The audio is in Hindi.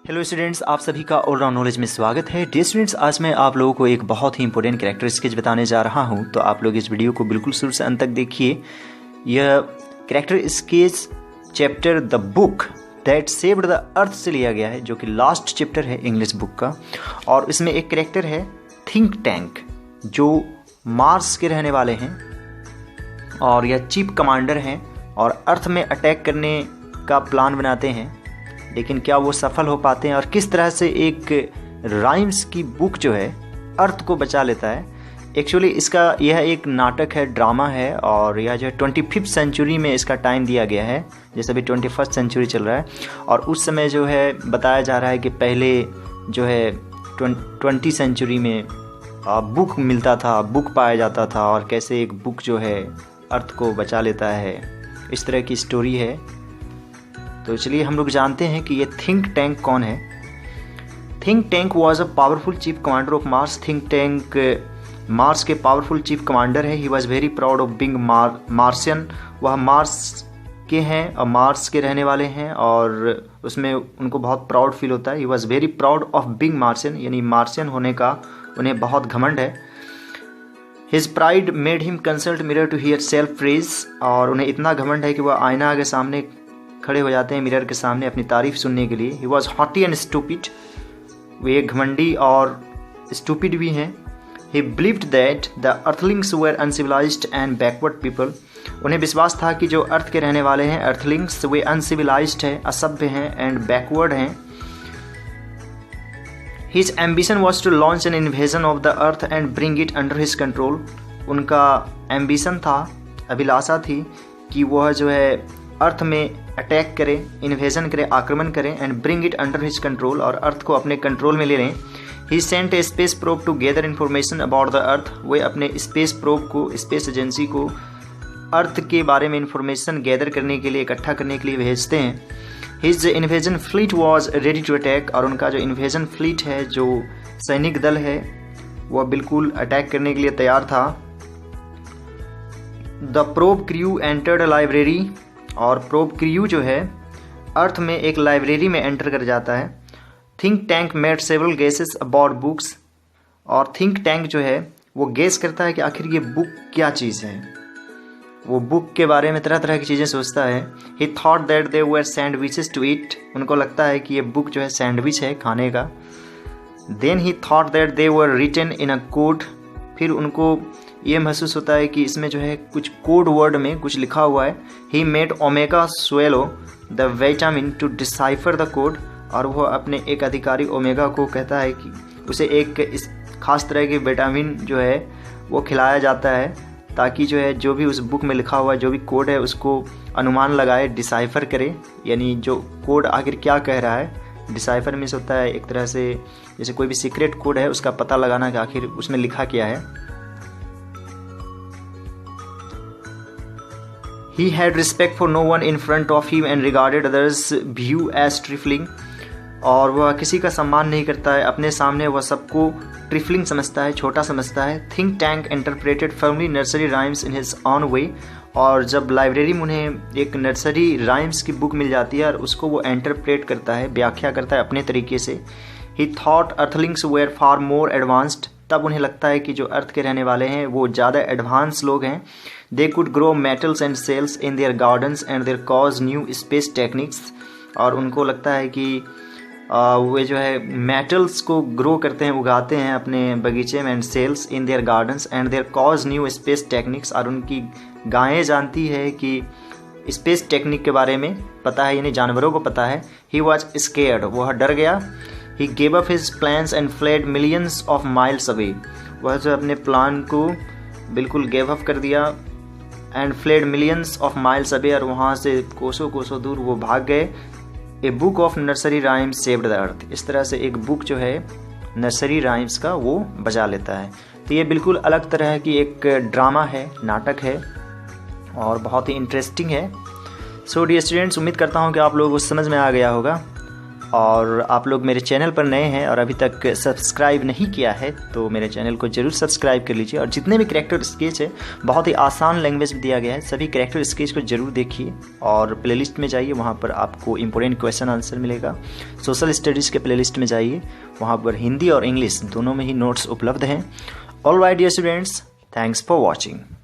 हेलो स्टूडेंट्स, आप सभी का ऑलराउंड नॉलेज में स्वागत है। डियर स्टूडेंट्स, आज मैं आप लोगों को एक बहुत ही इंपॉर्टेंट कैरेक्टर स्केच बताने जा रहा हूं, तो आप लोग इस वीडियो को बिल्कुल शुरू से अंत तक देखिए। यह character sketch chapter the book that saved the earth से लिया गया है, जो कि लास्ट चैप्टर है इंग्लिश बुक का। और इसमें एक कैरेक्टर है थिंक टैंक, जो मार्स के रहने वाले हैं और यह चीफ कमांडर हैं और अर्थ में अटैक करने का प्लान बनाते हैं। लेकिन क्या वो सफल हो पाते हैं और किस तरह से एक राइम्स की बुक जो है अर्थ को बचा लेता है। एक्चुअली इसका यह एक नाटक है, ड्रामा है, और यह जो है 25th सेंचुरी में इसका टाइम दिया गया है, जैसे अभी 21st सेंचुरी चल रहा है। और उस समय जो है बताया जा रहा है कि पहले जो है 20 सेंचुरी में बुक मिलता था, बुक पाया जाता था, और कैसे एक बुक जो है अर्थ को बचा लेता है। इस तरह की स्टोरी है। तो चलिए हम लोग जानते हैं कि ये थिंक टैंक कौन है। Think tank was a powerful chief commander of Mars. Think tank Mars के पावरफुल चीफ कमांडर है। He was very proud of being मार्सियन। वह मार्स के हैं और मार्स के रहने वाले हैं, और उसमें उनको बहुत प्राउड फील होता है। He was very proud of being Martian, यानी मार्सियन होने का उन्हें बहुत घमंड है। His pride made him consult mirror to hear self praise. और उन्हें इतना घमंड है कि वह आईना के सामने खड़े हो जाते हैं, मिरर के सामने अपनी तारीफ सुनने के लिए। He was hottie and stupid. वे घमंडी और स्टूपिड भी हैं। He believed that the earthlings were uncivilised and backward people. उन्हें विश्वास था कि जो अर्थ के रहने वाले हैं, अर्थलिंग्स, वे अनसिविलाइज्ड हैं, असभ्य हैं, एंड बैकवर्ड हैं। His ambition was to launch an invasion of the earth and bring it under his control. उनका एम्बिशन था, अभिलाषा थी कि वह जो है अर्थ में अटैक करें, इन्वेजन करें, आक्रमण करें, and bring it under his control, और अर्थ को अपने कंट्रोल में ले लें। He sent a space probe to gather information about the earth. वे अपने स्पेस प्रोब को, स्पेस एजेंसी को अर्थ के बारे में इंफॉर्मेशन गैदर करने के लिए, इकट्ठा करने के लिए भेजते हैं। His invasion fleet was ready to attack. और उनका जो इन्वेजन फ्लीट है, जो सैनिक दल है, वह बिल्कुल अटैक करने के लिए तैयार था। The probe crew entered a library. और प्रोब क्रू जो है अर्थ में एक लाइब्रेरी में एंटर कर जाता है। Think tank made several guesses about books. और थिंक टैंक जो है वो गेस करता है कि आखिर ये बुक क्या चीज़ है। वो बुक के बारे में तरह तरह की चीज़ें सोचता है। He thought that they were sandwiches to eat. उनको लगता है कि ये बुक जो है सैंडविच है, खाने का। Then he thought that they were written in a code. फिर उनको ये महसूस होता है कि इसमें जो है कुछ कोड वर्ड में कुछ लिखा हुआ है। He made Omega swallow the vitamin to decipher the code. और वह अपने एक अधिकारी ओमेगा को कहता है कि उसे एक इस खास तरह की विटामिन जो है वो खिलाया जाता है, ताकि जो है जो भी उस बुक में लिखा हुआ जो भी कोड है उसको अनुमान लगाए, डिसाइफर करे, यानी जो कोड आखिर क्या कह रहा है। डिसाइफर मीन्स होता है एक तरह से जैसे कोई भी सीक्रेट कोड है उसका पता लगाना कि आखिर उसमें लिखा क्या है। He had respect for no one in front of him and regarded others' view as trifling. और वह किसी का सम्मान नहीं करता है, अपने सामने वह सबको ट्रिफलिंग समझता है, छोटा समझता है। Think tank interpreted firmly nursery rhymes in his own way. और जब लाइब्रेरी में उन्हें एक नर्सरी राइम्स की बुक मिल जाती है और उसको वो इंटरप्रेट करता है, व्याख्या करता है अपने तरीके से। He thought earthlings were far more advanced. तब उन्हें लगता है कि जो अर्थ के रहने वाले हैं वो ज़्यादा एडवांस लोग हैं। They could grow metals and cells in their gardens and their cows knew space techniques. और उनको लगता है कि वे जो है मेटल्स को ग्रो करते हैं, उगाते हैं अपने बगीचे में, and cells in their gardens and their cows knew space techniques. और उनकी गायें जानती है कि स्पेस टेक्निक के बारे में पता है, यानी जानवरों को पता है। He was scared. वह डर गया। He gave up his plans and fled millions of miles away. वह जो अपने प्लान को बिल्कुल गेव अप कर दिया, and fled millions of miles away, और वहाँ से कोसों कोसों दूर वो भाग गए। A book of nursery rhymes saved the earth. इस तरह से एक बुक जो है नर्सरी राइम्स का वो बचा लेता है। तो ये बिल्कुल अलग तरह की एक ड्रामा है, नाटक है, और बहुत ही इंटरेस्टिंग है। सो डियर स्टूडेंट्स, उम्मीद करता हूँ कि आप लोगों को समझ में आ गया होगा। और आप लोग मेरे चैनल पर नए हैं और अभी तक सब्सक्राइब नहीं किया है तो मेरे चैनल को जरूर सब्सक्राइब कर लीजिए। और जितने भी कैरेक्टर स्केच है बहुत ही आसान लैंग्वेज में दिया गया है, सभी कैरेक्टर स्केच को जरूर देखिए और प्लेलिस्ट में जाइए, वहाँ पर आपको इंपॉर्टेंट क्वेश्चन आंसर मिलेगा। सोशल स्टडीज़ के प्लेलिस्ट में जाइए, वहाँ पर हिंदी और इंग्लिश दोनों में ही नोट्स उपलब्ध हैं। All right dear students, thanks for watching.